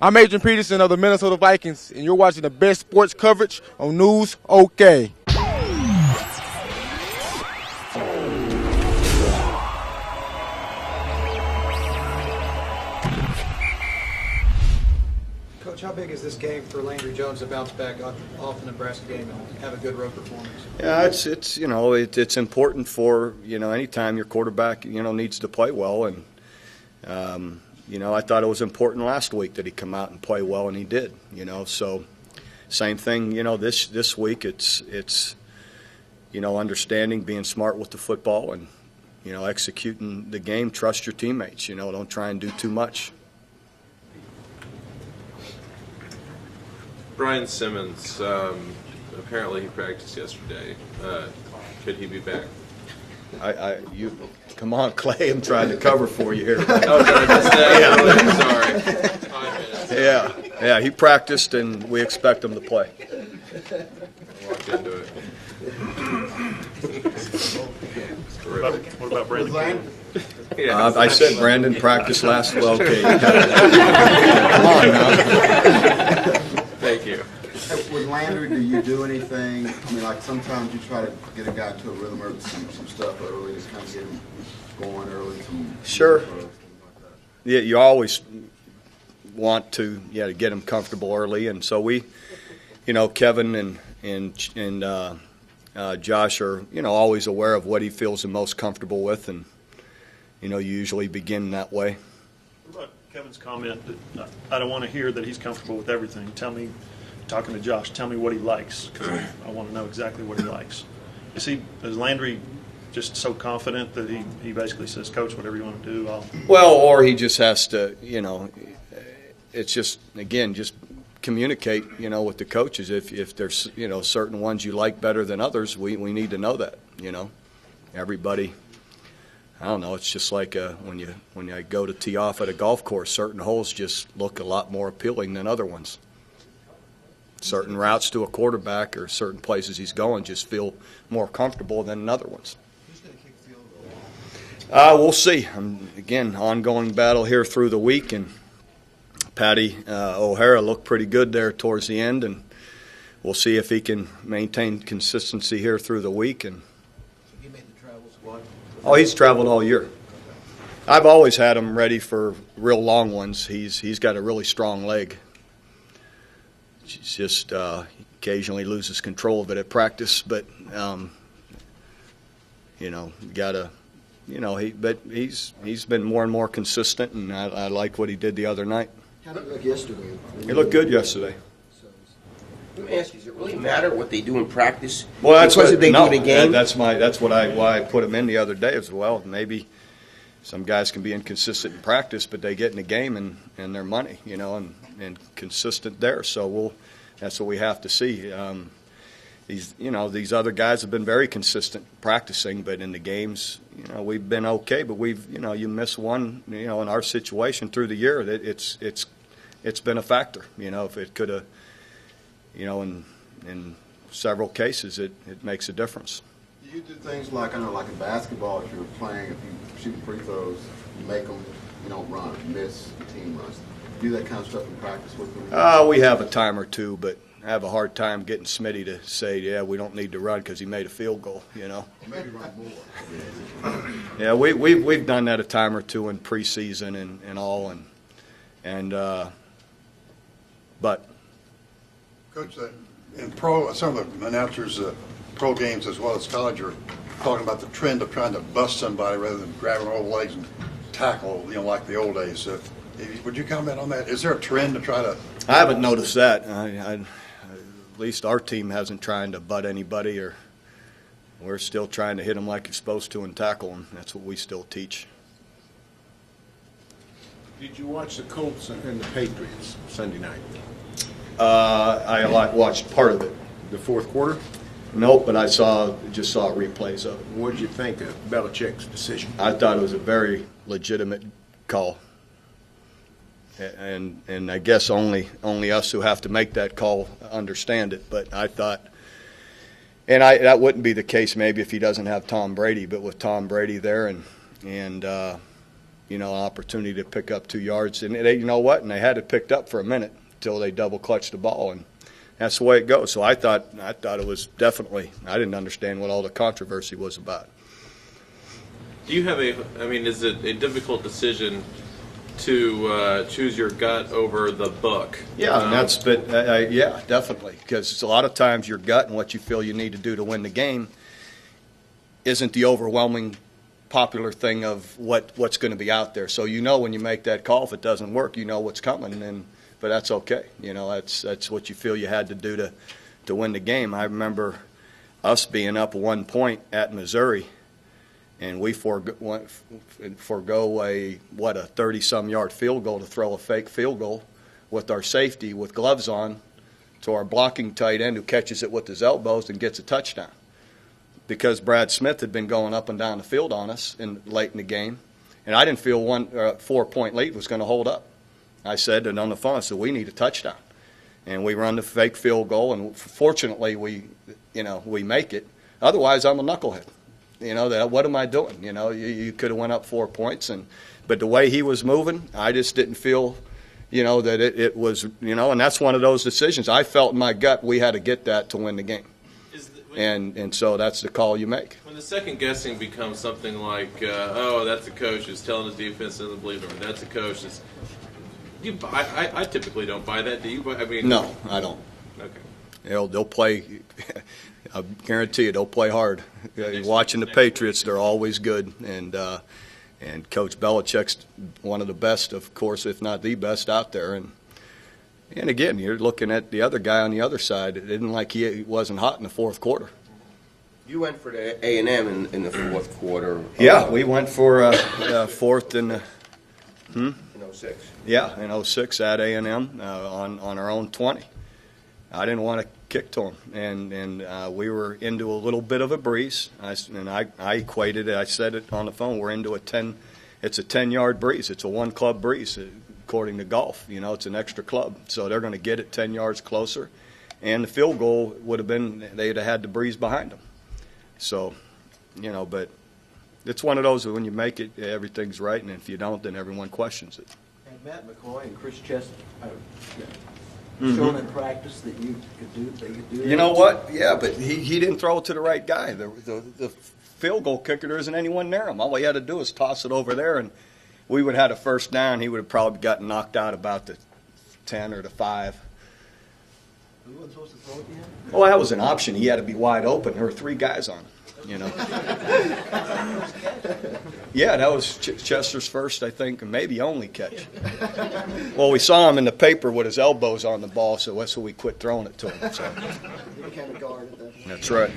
I'm Adrian Peterson of the Minnesota Vikings, and you're watching the best sports coverage on News OK. Coach, how big is this game for Landry Jones to bounce back off the Nebraska game and have a good road performance? Yeah, it's important for anytime your quarterback needs to play well, and I thought it was important last week that he come out and play well, and he did. So same thing. This week it's understanding, being smart with the football, and executing the game. Trust your teammates. Don't try and do too much. Brian Simmons, apparently he practiced yesterday. Could he be back? You come on, Clay. I'm trying to cover for you here. Oh, did I miss that? Sorry. 5 minutes. Yeah, he practiced, and we expect him to play. Walked into it. What about Brandon King? Yeah, I said Brandon practiced last. Well, okay. Come on now. Thank you. With Landry, do you do anything? I mean, like sometimes you try to get a guy to a rhythm or some stuff early, just kind of get him going early. Sure. Things like that. Yeah, you always want to get him comfortable early, and so we, Kevin and Josh are always aware of what he feels the most comfortable with, and you usually begin that way. What about Kevin's comment that I don't want to hear that he's comfortable with everything? Tell me, talking to Josh, tell me what he likes, because I want to know exactly what he likes. Is Landry just so confident that he basically says, Coach, whatever you want to do, I'll... Well, or he just has to, it's just, again, just communicate, with the coaches. If there's, certain ones you like better than others, we need to know that, Everybody, I don't know, it's just like when you go to tee off at a golf course, certain holes just look a lot more appealing than other ones. Certain routes to a quarterback or certain places he's going just feel more comfortable than other ones. Who's going to kick field goal? We'll see. Again, ongoing battle here through the week, and Patty O'Hara looked pretty good there towards the end, and we'll see if he can maintain consistency here through the week. And So he made the travel squad? oh, he's traveled all year. I've always had him ready for real long ones. He's got a really strong leg. He's just occasionally loses control of it at practice, but but he's been more and more consistent, and I like what he did the other night. How did it look yesterday? He looked good yesterday. Let me ask you, does it really matter what they do in practice? Well, that's because what they do in a game. That's why I put him in the other day as well. Maybe some guys can be inconsistent in practice, but they get in the game and their money, and consistent there. So that's what we have to see. These other guys have been very consistent practicing, but in the games, we've been okay. But you miss one, in our situation through the year, that it's been a factor. If it could have, in several cases, it makes a difference. Do you do things like, like in basketball, if you're playing, if you shoot free throws, you make them, you don't run, miss, the team runs. Do that kind of stuff in practice with them? We have a time or two, but I have a hard time getting Smitty to say, yeah, we don't need to run because he made a field goal, Maybe run more. Yeah, we've done that a time or two in preseason and all, but Coach, in pro, some of the announcers, pro games as well as college, are talking about the trend of trying to bust somebody rather than grabbing over the legs and tackle, like the old days. Would you comment on that? Is there a trend to try to? I haven't noticed that. At least our team hasn't tried to butt anybody, or we're still trying to hit them like you're supposed to and tackle them. That's what we still teach. Did you watch the Colts and the Patriots Sunday night? I watched part of it. The fourth quarter? Nope, but I just saw replays of it. What did you think of Belichick's decision? I thought it was a very legitimate call. And I guess only us who have to make that call understand it. But I thought, and that wouldn't be the case maybe if he doesn't have Tom Brady. But with Tom Brady there, and opportunity to pick up 2 yards. And they, you know what? And they had it picked up for a minute until they double clutched the ball, and that's the way it goes. So I thought it was definitely. I didn't understand what all the controversy was about. Do you have is it a difficult decision to choose your gut over the book? Yeah, and yeah, definitely, because a lot of times your gut and what you feel you need to do to win the game isn't the overwhelming popular thing of what's going to be out there. So when you make that call, if it doesn't work, you know what's coming, but that's okay. That's what you feel you had to do to win the game. I remember us being up 1 point at Missouri, and we forego a 30-some yard field goal to throw a fake field goal with our safety with gloves on to our blocking tight end who catches it with his elbows and gets a touchdown. Because Brad Smith had been going up and down the field on us late in the game, and I didn't feel 4-point lead was going to hold up. I said, and on the phone, I said, we need a touchdown. And we run the fake field goal, and fortunately we make it. Otherwise, I'm a knucklehead. What am I doing? You could have went up 4 points, but the way he was moving, I just didn't feel, that it was, and that's one of those decisions. I felt in my gut we had to get that to win the game. And so that's the call you make. When the second guessing becomes something like, that's a coach who's telling his defense doesn't believe him, or that's a coach that's, I typically don't buy that. Do you? No, I don't. Okay. They'll play. I guarantee you, they'll play hard. Watching the Patriots, they're always good, and Coach Belichick's one of the best, of course, if not the best out there. And again, you're looking at the other guy on the other side. It isn't like he wasn't hot in the fourth quarter. You went for the A&M in the fourth quarter. Yeah, we went for fourth in in 06. Yeah, in 06 at A&M on our own 20. I didn't want to kick to him, and we were into a little bit of a breeze. I equated it. I said it on the phone. We're into it's a 10-yard breeze. It's a one-club breeze. According to golf, it's an extra club, so they're going to get it 10 yards closer, and the field goal would have been they'd have had the breeze behind them. So, but it's one of those that when you make it, everything's right, and if you don't, then everyone questions it. And Matt McCoy and Chris Chest shown in practice that you could do that. You know what? Yeah, but he didn't throw it to the right guy. The field goal kicker, there isn't anyone near him. All he had to do was toss it over there, and we would have had a first down. He would have probably gotten knocked out about the 10 or the 5. Who wasn't supposed to throw it to him? Well, that was an option. He had to be wide open. There were 3 guys on him, Yeah, that was Chester's first, I think, and maybe only catch. Well, we saw him in the paper with his elbows on the ball, so that's why we quit throwing it to him. So. He kind of guarded that. That's right.